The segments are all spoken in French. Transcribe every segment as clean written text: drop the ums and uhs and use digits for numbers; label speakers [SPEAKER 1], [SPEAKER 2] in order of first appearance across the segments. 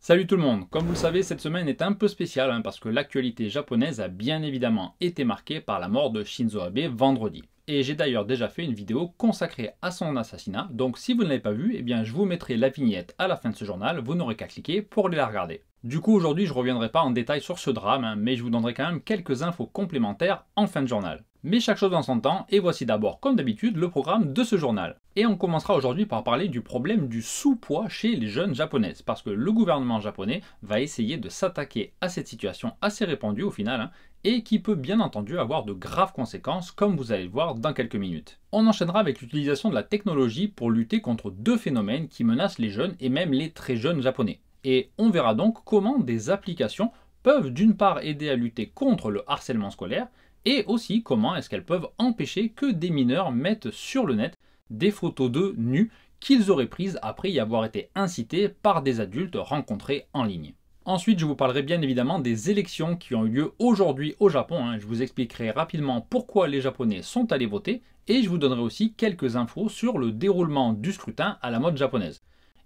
[SPEAKER 1] Salut tout le monde, comme vous le savez, cette semaine est un peu spéciale parce que l'actualité japonaise a bien évidemment été marquée par la mort de Shinzo Abe vendredi. Et j'ai d'ailleurs déjà fait une vidéo consacrée à son assassinat, donc si vous ne l'avez pas vue, eh bien je vous mettrai la vignette à la fin de ce journal, vous n'aurez qu'à cliquer pour aller la regarder. Du coup aujourd'hui je ne reviendrai pas en détail sur ce drame, mais je vous donnerai quand même quelques infos complémentaires en fin de journal. Mais chaque chose en son temps, et voici d'abord comme d'habitude le programme de ce journal. Et on commencera aujourd'hui par parler du problème du sous-poids chez les jeunes japonaises, parce que le gouvernement japonais va essayer de s'attaquer à cette situation assez répandue au final, et qui peut bien entendu avoir de graves conséquences, comme vous allez le voir dans quelques minutes. On enchaînera avec l'utilisation de la technologie pour lutter contre deux phénomènes qui menacent les jeunes et même les très jeunes japonais. Et on verra donc comment des applications peuvent d'une part aider à lutter contre le harcèlement scolaire, et aussi comment est-ce qu'elles peuvent empêcher que des mineurs mettent sur le net des photos d'eux nus qu'ils auraient prises après y avoir été incités par des adultes rencontrés en ligne. Ensuite, je vous parlerai bien évidemment des élections qui ont eu lieu aujourd'hui au Japon. Je vous expliquerai rapidement pourquoi les Japonais sont allés voter et je vous donnerai aussi quelques infos sur le déroulement du scrutin à la mode japonaise.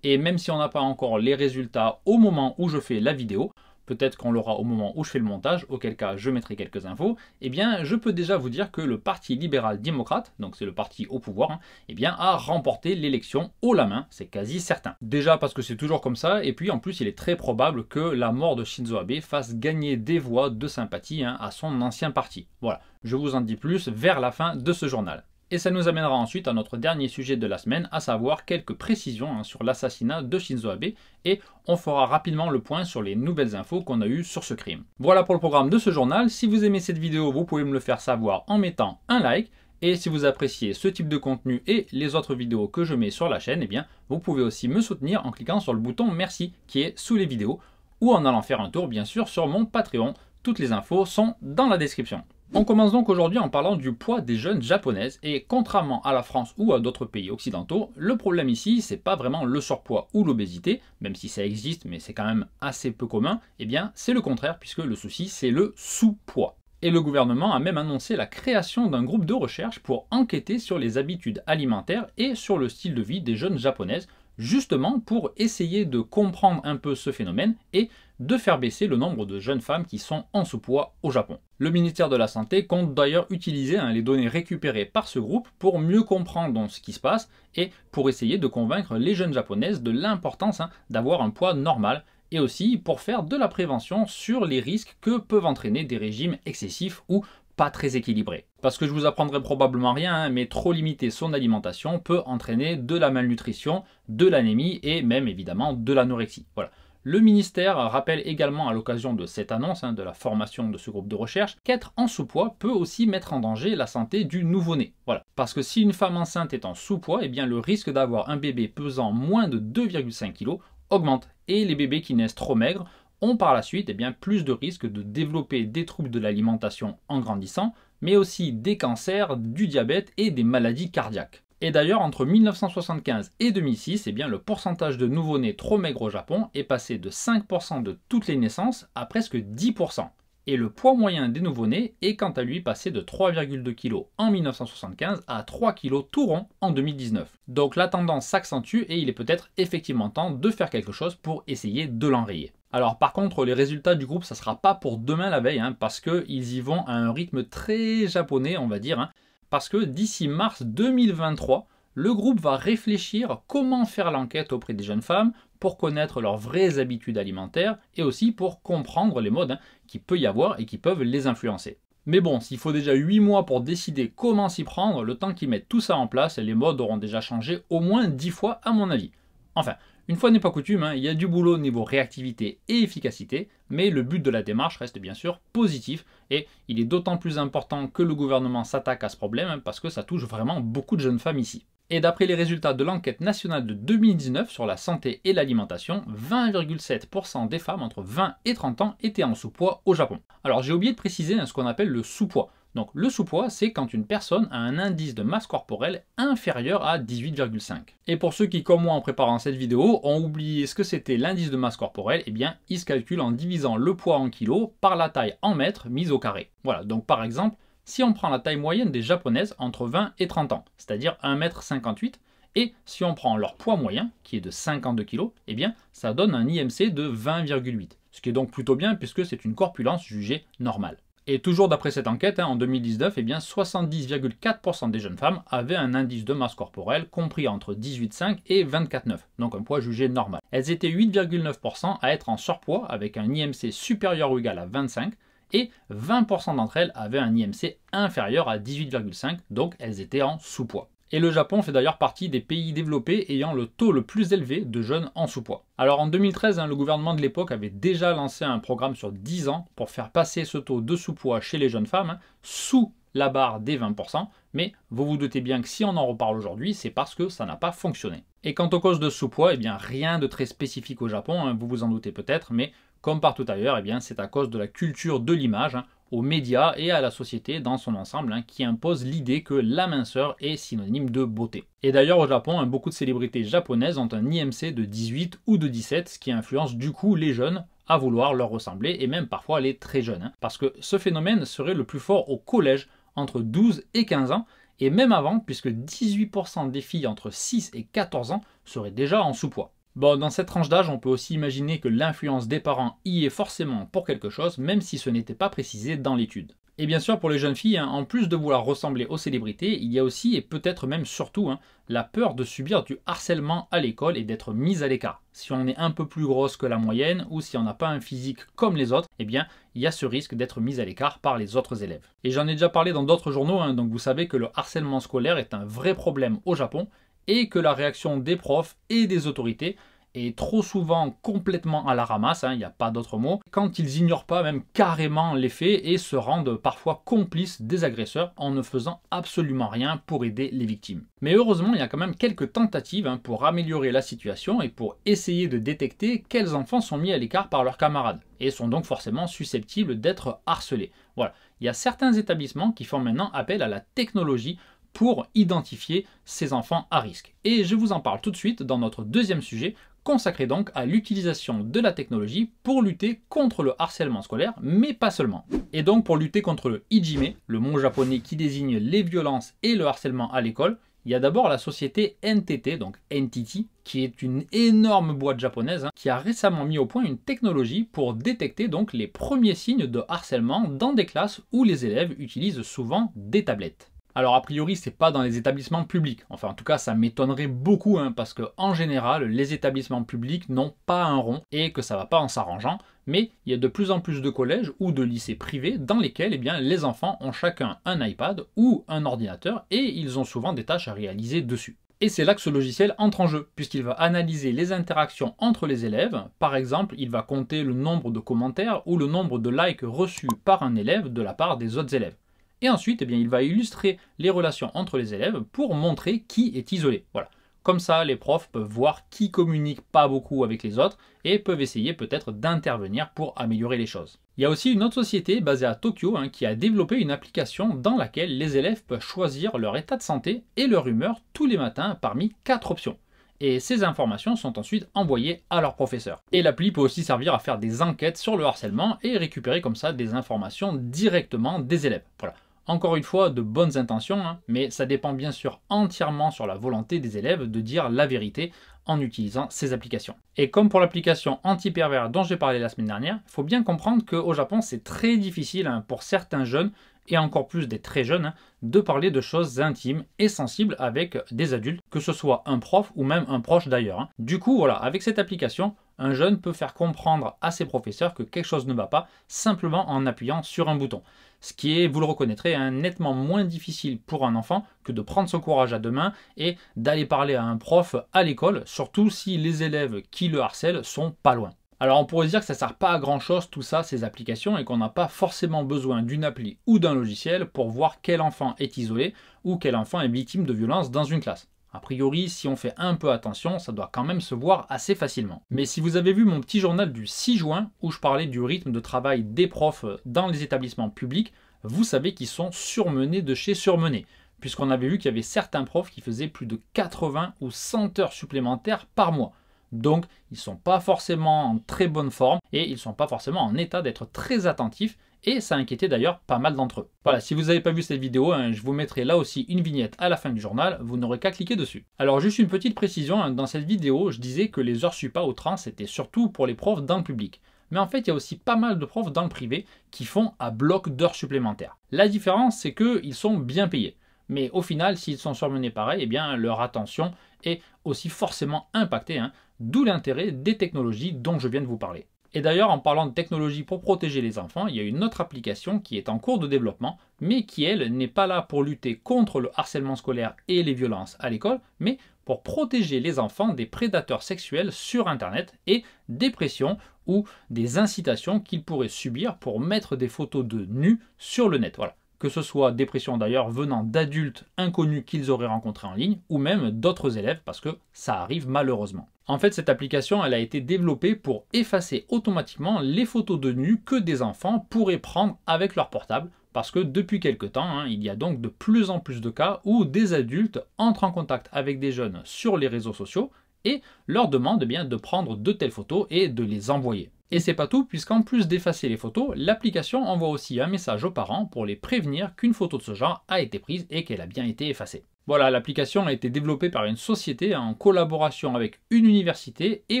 [SPEAKER 1] Et même si on n'a pas encore les résultats au moment où je fais la vidéo, peut-être qu'on l'aura au moment où je fais le montage, auquel cas je mettrai quelques infos, eh bien je peux déjà vous dire que le Parti libéral-démocrate, donc c'est le parti au pouvoir, eh bien a remporté l'élection haut la main, c'est quasi certain. Déjà parce que c'est toujours comme ça, et puis en plus il est très probable que la mort de Shinzo Abe fasse gagner des voix de sympathie à son ancien parti. Voilà, je vous en dis plus vers la fin de ce journal. Et ça nous amènera ensuite à notre dernier sujet de la semaine, à savoir quelques précisions sur l'assassinat de Shinzo Abe, et on fera rapidement le point sur les nouvelles infos qu'on a eues sur ce crime. Voilà pour le programme de ce journal. Si vous aimez cette vidéo, vous pouvez me le faire savoir en mettant un like, et si vous appréciez ce type de contenu et les autres vidéos que je mets sur la chaîne, eh bien, vous pouvez aussi me soutenir en cliquant sur le bouton merci qui est sous les vidéos, ou en allant faire un tour bien sûr sur mon Patreon. Toutes les infos sont dans la description. On commence donc aujourd'hui en parlant du poids des jeunes japonaises et contrairement à la France ou à d'autres pays occidentaux, le problème ici c'est pas vraiment le surpoids ou l'obésité, même si ça existe mais c'est quand même assez peu commun, eh bien c'est le contraire puisque le souci c'est le sous-poids. Et le gouvernement a même annoncé la création d'un groupe de recherche pour enquêter sur les habitudes alimentaires et sur le style de vie des jeunes japonaises, justement pour essayer de comprendre un peu ce phénomène et de faire baisser le nombre de jeunes femmes qui sont en sous-poids au Japon. Le ministère de la Santé compte d'ailleurs utiliser les données récupérées par ce groupe pour mieux comprendre ce qui se passe et pour essayer de convaincre les jeunes japonaises de l'importance d'avoir un poids normal et aussi pour faire de la prévention sur les risques que peuvent entraîner des régimes excessifs ou pas très équilibrés. Parce que je vous apprendrai probablement rien, mais trop limiter son alimentation peut entraîner de la malnutrition, de l'anémie et même évidemment de l'anorexie. Voilà. Le ministère rappelle également à l'occasion de cette annonce, de la formation de ce groupe de recherche, qu'être en sous-poids peut aussi mettre en danger la santé du nouveau-né. Voilà. Parce que si une femme enceinte est en sous-poids, eh bien le risque d'avoir un bébé pesant moins de 2,5 kg augmente. Et les bébés qui naissent trop maigres ont par la suite plus de risques de développer des troubles de l'alimentation en grandissant, mais aussi des cancers, du diabète et des maladies cardiaques. Et d'ailleurs, entre 1975 et 2006, le pourcentage de nouveau-nés trop maigres au Japon est passé de 5% de toutes les naissances à presque 10%. Et le poids moyen des nouveau-nés est quant à lui passé de 3,2 kg en 1975 à 3 kg tout rond en 2019. Donc la tendance s'accentue et il est peut-être effectivement temps de faire quelque chose pour essayer de l'enrayer. Alors par contre, les résultats du groupe, ça ne sera pas pour demain la veille, parce qu'ils y vont à un rythme très japonais, on va dire, parce que d'ici mars 2023, le groupe va réfléchir comment faire l'enquête auprès des jeunes femmes pour connaître leurs vraies habitudes alimentaires et aussi pour comprendre les modes qu'il peut y avoir et qui peuvent les influencer. Mais bon, s'il faut déjà 8 mois pour décider comment s'y prendre, le temps qu'ils mettent tout ça en place, les modes auront déjà changé au moins 10 fois à mon avis. Enfin, une fois n'est pas coutume, il y a du boulot niveau réactivité et efficacité, mais le but de la démarche reste bien sûr positif et il est d'autant plus important que le gouvernement s'attaque à ce problème parce que ça touche vraiment beaucoup de jeunes femmes ici. Et d'après les résultats de l'enquête nationale de 2019 sur la santé et l'alimentation, 20,7% des femmes entre 20 et 30 ans étaient en sous-poids au Japon. Alors j'ai oublié de préciser ce qu'on appelle le sous-poids. Donc le sous-poids, c'est quand une personne a un indice de masse corporelle inférieur à 18,5. Et pour ceux qui, comme moi en préparant cette vidéo, ont oublié ce que c'était l'indice de masse corporelle, eh bien il se calcule en divisant le poids en kilos par la taille en mètres mise au carré. Voilà, donc par exemple, si on prend la taille moyenne des japonaises entre 20 et 30 ans, c'est-à-dire 1,58 m, Et si on prend leur poids moyen, qui est de 52 kg, eh bien ça donne un IMC de 20,8. Ce qui est donc plutôt bien puisque c'est une corpulence jugée normale. Et toujours d'après cette enquête, en 2019, eh bien 70,4% des jeunes femmes avaient un indice de masse corporelle compris entre 18,5 et 24,9, donc un poids jugé normal. Elles étaient 8,9% à être en surpoids avec un IMC supérieur ou égal à 25, et 20% d'entre elles avaient un IMC inférieur à 18,5, donc elles étaient en sous-poids. Et le Japon fait d'ailleurs partie des pays développés ayant le taux le plus élevé de jeunes en sous-poids. Alors en 2013, le gouvernement de l'époque avait déjà lancé un programme sur 10 ans pour faire passer ce taux de sous-poids chez les jeunes femmes sous la barre des 20%, mais vous vous doutez bien que si on en reparle aujourd'hui, c'est parce que ça n'a pas fonctionné. Et quant aux causes de sous-poids, eh bien rien de très spécifique au Japon, vous vous en doutez peut-être, mais comme partout ailleurs, eh bien c'est à cause de la culture de l'image, aux médias et à la société dans son ensemble, qui impose l'idée que la minceur est synonyme de beauté. Et d'ailleurs au Japon, beaucoup de célébrités japonaises ont un IMC de 18 ou de 17, ce qui influence du coup les jeunes à vouloir leur ressembler, et même parfois les très jeunes. Parce que ce phénomène serait le plus fort au collège, entre 12 et 15 ans, et même avant, puisque 18% des filles entre 6 et 14 ans seraient déjà en sous-poids. Bon, dans cette tranche d'âge, on peut aussi imaginer que l'influence des parents y est forcément pour quelque chose, même si ce n'était pas précisé dans l'étude. Et bien sûr, pour les jeunes filles, en plus de vouloir ressembler aux célébrités, il y a aussi, et peut-être même surtout, la peur de subir du harcèlement à l'école et d'être mise à l'écart. Si on est un peu plus grosse que la moyenne, ou si on n'a pas un physique comme les autres, eh bien, il y a ce risque d'être mise à l'écart par les autres élèves. Et j'en ai déjà parlé dans d'autres journaux, donc vous savez que le harcèlement scolaire est un vrai problème au Japon, et que la réaction des profs et des autorités est trop souvent complètement à la ramasse, il n'y a pas d'autre mot, quand ils ignorent pas même carrément les faits et se rendent parfois complices des agresseurs en ne faisant absolument rien pour aider les victimes. Mais heureusement, il y a quand même quelques tentatives pour améliorer la situation et pour essayer de détecter quels enfants sont mis à l'écart par leurs camarades et sont donc forcément susceptibles d'être harcelés. Voilà, il y a certains établissements qui font maintenant appel à la technologie pour identifier ces enfants à risque. Et je vous en parle tout de suite dans notre deuxième sujet, consacré donc à l'utilisation de la technologie pour lutter contre le harcèlement scolaire, mais pas seulement. Et donc pour lutter contre le hijime, le mot japonais qui désigne les violences et le harcèlement à l'école, il y a d'abord la société NTT, donc NTT, qui est une énorme boîte japonaise qui a récemment mis au point une technologie pour détecter donc les premiers signes de harcèlement dans des classes où les élèves utilisent souvent des tablettes. Alors a priori c'est pas dans les établissements publics, enfin en tout cas ça m'étonnerait beaucoup parce que en général les établissements publics n'ont pas un rond et que ça va pas en s'arrangeant, mais il y a de plus en plus de collèges ou de lycées privés dans lesquels les enfants ont chacun un iPad ou un ordinateur et ils ont souvent des tâches à réaliser dessus. Et c'est là que ce logiciel entre en jeu, puisqu'il va analyser les interactions entre les élèves. Par exemple, il va compter le nombre de commentaires ou le nombre de likes reçus par un élève de la part des autres élèves. Et ensuite, il va illustrer les relations entre les élèves pour montrer qui est isolé. Voilà. Comme ça, les profs peuvent voir qui communique pas beaucoup avec les autres et peuvent essayer peut-être d'intervenir pour améliorer les choses. Il y a aussi une autre société basée à Tokyo qui a développé une application dans laquelle les élèves peuvent choisir leur état de santé et leur humeur tous les matins parmi 4 options. Et ces informations sont ensuite envoyées à leur professeur. Et l'appli peut aussi servir à faire des enquêtes sur le harcèlement et récupérer comme ça des informations directement des élèves. Voilà. Encore une fois, de bonnes intentions, mais ça dépend bien sûr entièrement sur la volonté des élèves de dire la vérité en utilisant ces applications. Et comme pour l'application anti-pervers dont j'ai parlé la semaine dernière, il faut bien comprendre qu'au Japon, c'est très difficile pour certains jeunes, et encore plus des très jeunes, de parler de choses intimes et sensibles avec des adultes, que ce soit un prof ou même un proche d'ailleurs. Du coup, voilà, avec cette application, un jeune peut faire comprendre à ses professeurs que quelque chose ne va pas simplement en appuyant sur un bouton. Ce qui est, vous le reconnaîtrez, nettement moins difficile pour un enfant que de prendre son courage à deux mains et d'aller parler à un prof à l'école, surtout si les élèves qui le harcèlent sont pas loin. Alors on pourrait se dire que ça ne sert pas à grand chose tout ça, ces applications, et qu'on n'a pas forcément besoin d'une appli ou d'un logiciel pour voir quel enfant est isolé ou quel enfant est victime de violence dans une classe. A priori, si on fait un peu attention, ça doit quand même se voir assez facilement. Mais si vous avez vu mon petit journal du 6 juin, où je parlais du rythme de travail des profs dans les établissements publics, vous savez qu'ils sont surmenés de chez surmenés, puisqu'on avait vu qu'il y avait certains profs qui faisaient plus de 80 ou 100 heures supplémentaires par mois. donc ils ne sont pas forcément en très bonne forme et ils ne sont pas forcément en état d'être très attentifs. Et ça inquiétait d'ailleurs pas mal d'entre eux. Voilà, si vous n'avez pas vu cette vidéo, je vous mettrai là aussi une vignette à la fin du journal, vous n'aurez qu'à cliquer dessus. Alors juste une petite précision, dans cette vidéo, je disais que les heures sup au trans c'était surtout pour les profs dans le public. Mais en fait, il y a aussi pas mal de profs dans le privé qui font à bloc d'heures supplémentaires. La différence, c'est qu'ils sont bien payés. Mais au final, s'ils sont surmenés pareil, eh bien leur attention est aussi forcément impactée, d'où l'intérêt des technologies dont je viens de vous parler. Et d'ailleurs, en parlant de technologie pour protéger les enfants, il y a une autre application qui est en cours de développement, mais qui, elle, n'est pas là pour lutter contre le harcèlement scolaire et les violences à l'école, mais pour protéger les enfants des prédateurs sexuels sur Internet et des pressions ou des incitations qu'ils pourraient subir pour mettre des photos de nus sur le net. Voilà. Que ce soit des pressions d'ailleurs venant d'adultes inconnus qu'ils auraient rencontrés en ligne, ou même d'autres élèves, parce que ça arrive malheureusement. En fait, cette application, elle a été développée pour effacer automatiquement les photos de nus que des enfants pourraient prendre avec leur portable, parce que depuis quelque temps, il y a donc de plus en plus de cas où des adultes entrent en contact avec des jeunes sur les réseaux sociaux et leur demandent bien de prendre de telles photos et de les envoyer. Et c'est pas tout, puisqu'en plus d'effacer les photos, l'application envoie aussi un message aux parents pour les prévenir qu'une photo de ce genre a été prise et qu'elle a bien été effacée. Voilà, l'application a été développée par une société en collaboration avec une université et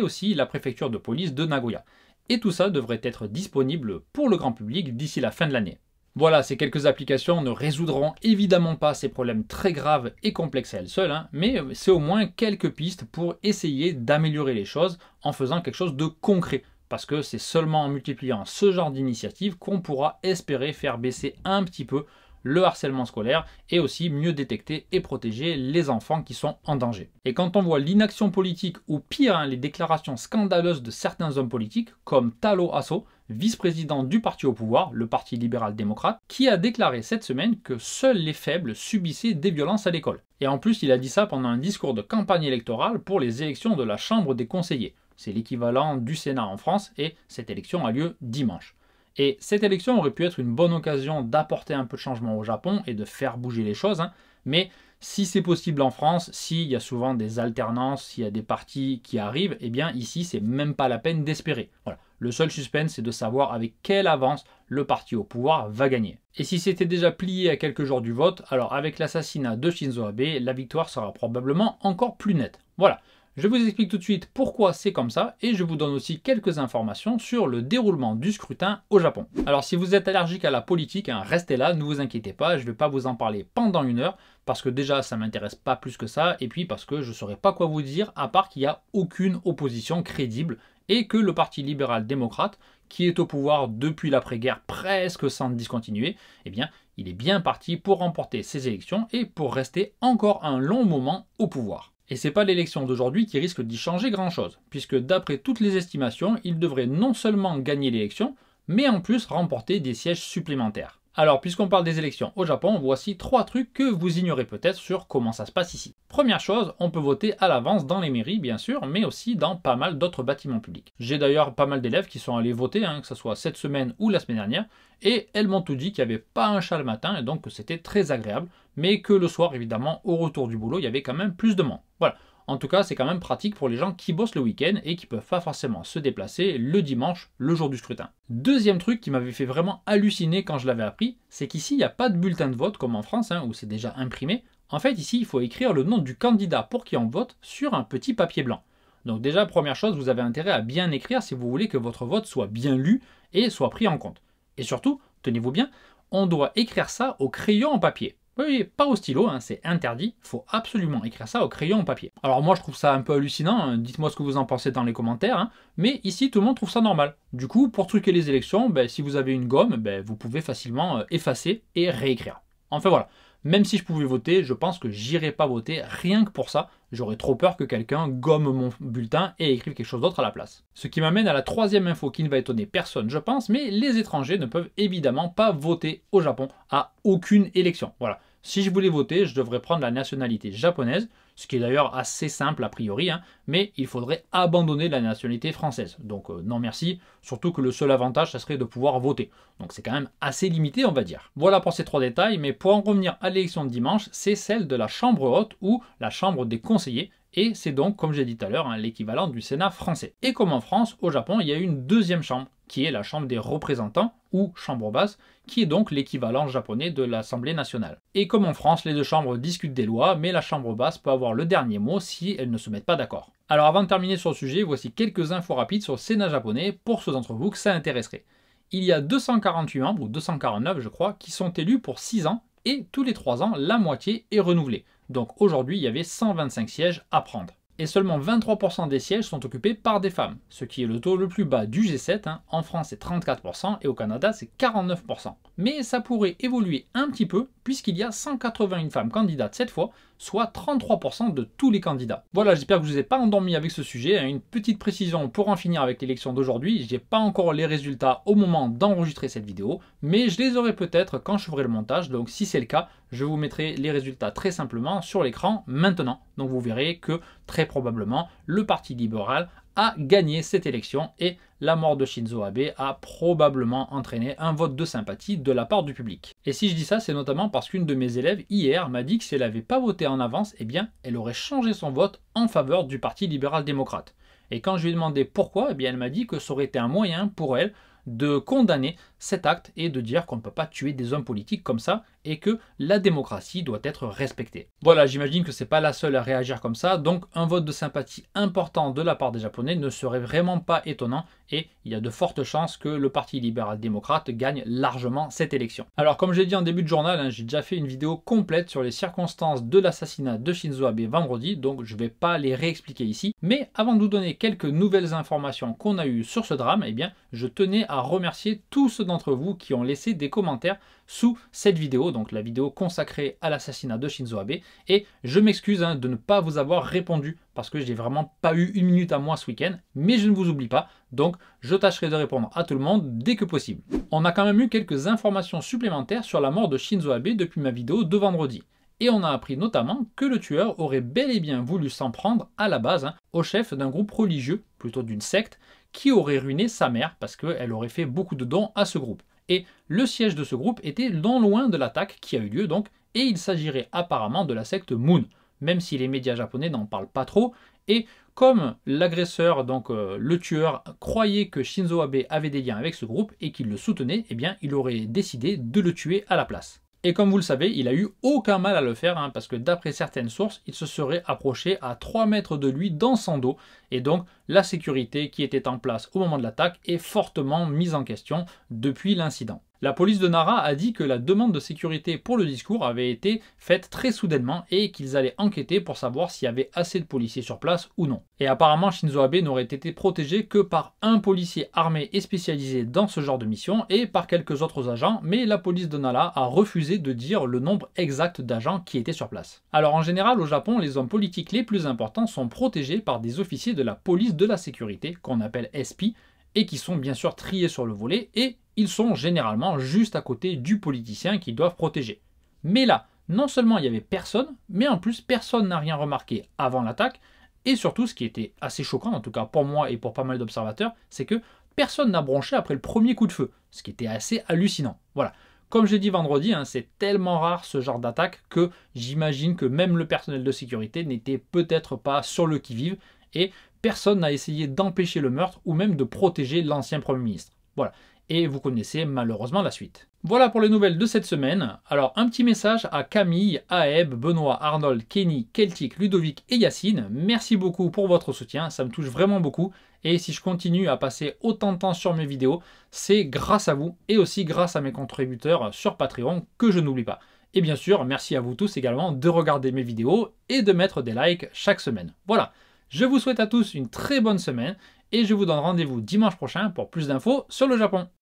[SPEAKER 1] aussi la préfecture de police de Nagoya. Et tout ça devrait être disponible pour le grand public d'ici la fin de l'année. Voilà, ces quelques applications ne résoudront évidemment pas ces problèmes très graves et complexes à elles seules, mais c'est au moins quelques pistes pour essayer d'améliorer les choses en faisant quelque chose de concret. Parce que c'est seulement en multipliant ce genre d'initiatives qu'on pourra espérer faire baisser un petit peu le harcèlement scolaire et aussi mieux détecter et protéger les enfants qui sont en danger. Et quand on voit l'inaction politique ou pire, les déclarations scandaleuses de certains hommes politiques, comme Taro Aso, vice-président du parti au pouvoir, le Parti libéral-démocrate, qui a déclaré cette semaine que seuls les faibles subissaient des violences à l'école. Et en plus, il a dit ça pendant un discours de campagne électorale pour les élections de la Chambre des conseillers. C'est l'équivalent du Sénat en France et cette élection a lieu dimanche. Et cette élection aurait pu être une bonne occasion d'apporter un peu de changement au Japon et de faire bouger les choses, mais si c'est possible en France, s'il y a souvent des alternances, s'il y a des partis qui arrivent, eh bien ici c'est même pas la peine d'espérer. Voilà. Le seul suspense c'est de savoir avec quelle avance le parti au pouvoir va gagner. Et si c'était déjà plié à quelques jours du vote, alors avec l'assassinat de Shinzo Abe, la victoire sera probablement encore plus nette. Voilà. Je vous explique tout de suite pourquoi c'est comme ça et je vous donne aussi quelques informations sur le déroulement du scrutin au Japon. Alors si vous êtes allergique à la politique, restez là, ne vous inquiétez pas, je ne vais pas vous en parler pendant 1 heure parce que déjà ça ne m'intéresse pas plus que ça et puis parce que je ne saurais pas quoi vous dire à part qu'il n'y a aucune opposition crédible et que le Parti libéral-démocrate, qui est au pouvoir depuis l'après-guerre presque sans discontinuer, eh bien il est bien parti pour remporter ces élections et pour rester encore un long moment au pouvoir. Et c'est pas l'élection d'aujourd'hui qui risque d'y changer grand chose, puisque d'après toutes les estimations, il devrait non seulement gagner l'élection, mais en plus remporter des sièges supplémentaires. Alors, puisqu'on parle des élections au Japon, voici 3 trucs que vous ignorez peut-être sur comment ça se passe ici. Première chose, on peut voter à l'avance dans les mairies, bien sûr, mais aussi dans pas mal d'autres bâtiments publics. J'ai d'ailleurs pas mal d'élèves qui sont allés voter, que ce soit cette semaine ou la semaine dernière, et elles m'ont tout dit qu'il n'y avait pas un chat le matin, et donc que c'était très agréable, mais que le soir, évidemment, au retour du boulot, il y avait quand même plus de monde. Voilà. En tout cas, c'est quand même pratique pour les gens qui bossent le week-end et qui ne peuvent pas forcément se déplacer le dimanche, le jour du scrutin. Deuxième truc qui m'avait fait vraiment halluciner quand je l'avais appris, c'est qu'ici, il n'y a pas de bulletin de vote comme en France, où c'est déjà imprimé. En fait, ici, il faut écrire le nom du candidat pour qui on vote sur un petit papier blanc. Donc déjà, première chose, vous avez intérêt à bien écrire si vous voulez que votre vote soit bien lu et soit pris en compte. Et surtout, tenez-vous bien, on doit écrire ça au crayon en papier. Oui, pas au stylo, c'est interdit, il faut absolument écrire ça au crayon en papier. Alors moi je trouve ça un peu hallucinant, dites-moi ce que vous en pensez dans les commentaires, mais ici tout le monde trouve ça normal. Du coup, pour truquer les élections, si vous avez une gomme, vous pouvez facilement effacer et réécrire. Enfin voilà, même si je pouvais voter, je pense que j'irais pas voter rien que pour ça. J'aurais trop peur que quelqu'un gomme mon bulletin et écrive quelque chose d'autre à la place. Ce qui m'amène à la troisième info qui ne va étonner personne, je pense, mais les étrangers ne peuvent évidemment pas voter au Japon à aucune élection. Voilà. Si je voulais voter, je devrais prendre la nationalité japonaise, ce qui est d'ailleurs assez simple a priori, mais il faudrait abandonner la nationalité française. Donc non merci, surtout que le seul avantage, ça serait de pouvoir voter. Donc c'est quand même assez limité, on va dire. Voilà pour ces 3 détails, mais pour en revenir à l'élection de dimanche, c'est celle de la Chambre haute ou la Chambre des conseillers. Et c'est donc, comme j'ai dit tout à l'heure, l'équivalent du Sénat français. Et comme en France, au Japon, il y a une deuxième chambre, qui est la Chambre des représentants, ou chambre basse, qui est donc l'équivalent japonais de l'Assemblée nationale. Et comme en France, les deux chambres discutent des lois, mais la chambre basse peut avoir le dernier mot si elles ne se mettent pas d'accord. Alors avant de terminer sur le sujet, voici quelques infos rapides sur le Sénat japonais pour ceux d'entre vous que ça intéresserait. Il y a 248 membres, ou 249 je crois, qui sont élus pour 6 ans, et tous les 3 ans, la moitié est renouvelée. Donc aujourd'hui, il y avait 125 sièges à prendre. Et seulement 23% des sièges sont occupés par des femmes, ce qui est le taux le plus bas du G7, en France c'est 34% et au Canada c'est 49%. Mais ça pourrait évoluer un petit peu puisqu'il y a 181 femmes candidates cette fois, soit 33% de tous les candidats. Voilà, j'espère que je ne vous ai pas endormi avec ce sujet. Une petite précision pour en finir avec l'élection d'aujourd'hui, je n'ai pas encore les résultats au moment d'enregistrer cette vidéo, mais je les aurai peut-être quand je ferai le montage, donc si c'est le cas, je vous mettrai les résultats très simplement sur l'écran maintenant. Donc vous verrez que très probablement le Parti libéral a gagné cette élection et la mort de Shinzo Abe a probablement entraîné un vote de sympathie de la part du public. Et si je dis ça, c'est notamment parce qu'une de mes élèves hier m'a dit que si elle n'avait pas voté en avance, eh bien elle aurait changé son vote en faveur du Parti libéral-démocrate. Et quand je lui ai demandé pourquoi, eh bien elle m'a dit que ça aurait été un moyen pour elle de condamner cet acte et de dire qu'on ne peut pas tuer des hommes politiques comme ça et que la démocratie doit être respectée. Voilà, j'imagine que c'est pas la seule à réagir comme ça, donc un vote de sympathie important de la part des Japonais ne serait vraiment pas étonnant et il y a de fortes chances que le Parti libéral-démocrate gagne largement cette élection. Alors comme j'ai dit en début de journal, j'ai déjà fait une vidéo complète sur les circonstances de l'assassinat de Shinzo Abe vendredi, donc je ne vais pas les réexpliquer ici, mais avant de vous donner quelques nouvelles informations qu'on a eues sur ce drame, eh bien je tenais à remercier tous ceux d'entre vous qui ont laissé des commentaires sous cette vidéo, donc la vidéo consacrée à l'assassinat de Shinzo Abe, et je m'excuse de ne pas vous avoir répondu parce que j'ai vraiment pas eu une minute à moi ce week-end, mais je ne vous oublie pas, donc je tâcherai de répondre à tout le monde dès que possible. On a quand même eu quelques informations supplémentaires sur la mort de Shinzo Abe depuis ma vidéo de vendredi. Et on a appris notamment que le tueur aurait bel et bien voulu s'en prendre à la base au chef d'un groupe religieux, plutôt d'une secte, qui aurait ruiné sa mère parce qu'elle aurait fait beaucoup de dons à ce groupe. Et le siège de ce groupe était non loin de l'attaque qui a eu lieu donc, et il s'agirait apparemment de la secte Moon, même si les médias japonais n'en parlent pas trop, et comme l'agresseur, donc le tueur, croyait que Shinzo Abe avait des liens avec ce groupe et qu'il le soutenait, eh bien il aurait décidé de le tuer à la place. Et comme vous le savez, il a eu aucun mal à le faire, parce que d'après certaines sources, il se serait approché à 3 mètres de lui dans son dos, et donc la sécurité qui était en place au moment de l'attaque est fortement mise en question depuis l'incident. La police de Nara a dit que la demande de sécurité pour le discours avait été faite très soudainement et qu'ils allaient enquêter pour savoir s'il y avait assez de policiers sur place ou non. Et apparemment Shinzo Abe n'aurait été protégé que par un policier armé et spécialisé dans ce genre de mission et par quelques autres agents, mais la police de Nara a refusé de dire le nombre exact d'agents qui étaient sur place. Alors en général au Japon, les hommes politiques les plus importants sont protégés par des officiers de la police de la sécurité, qu'on appelle SP, et qui sont bien sûr triés sur le volet, et ils sont généralement juste à côté du politicien qu'ils doivent protéger. Mais là, non seulement il n'y avait personne, mais en plus personne n'a rien remarqué avant l'attaque, et surtout ce qui était assez choquant, en tout cas pour moi et pour pas mal d'observateurs, c'est que personne n'a bronché après le premier coup de feu, ce qui était assez hallucinant. Voilà. Comme j'ai dit vendredi, c'est tellement rare ce genre d'attaque que j'imagine que même le personnel de sécurité n'était peut-être pas sur le qui-vive, et personne n'a essayé d'empêcher le meurtre ou même de protéger l'ancien Premier ministre. Voilà. Et vous connaissez malheureusement la suite. Voilà pour les nouvelles de cette semaine. Alors un petit message à Camille, Aeb, Benoît, Arnold, Kenny, Celtic, Ludovic et Yacine. Merci beaucoup pour votre soutien, ça me touche vraiment beaucoup. Et si je continue à passer autant de temps sur mes vidéos, c'est grâce à vous et aussi grâce à mes contributeurs sur Patreon que je n'oublie pas. Et bien sûr, merci à vous tous également de regarder mes vidéos et de mettre des likes chaque semaine. Voilà. Je vous souhaite à tous une très bonne semaine et je vous donne rendez-vous dimanche prochain pour plus d'infos sur le Japon.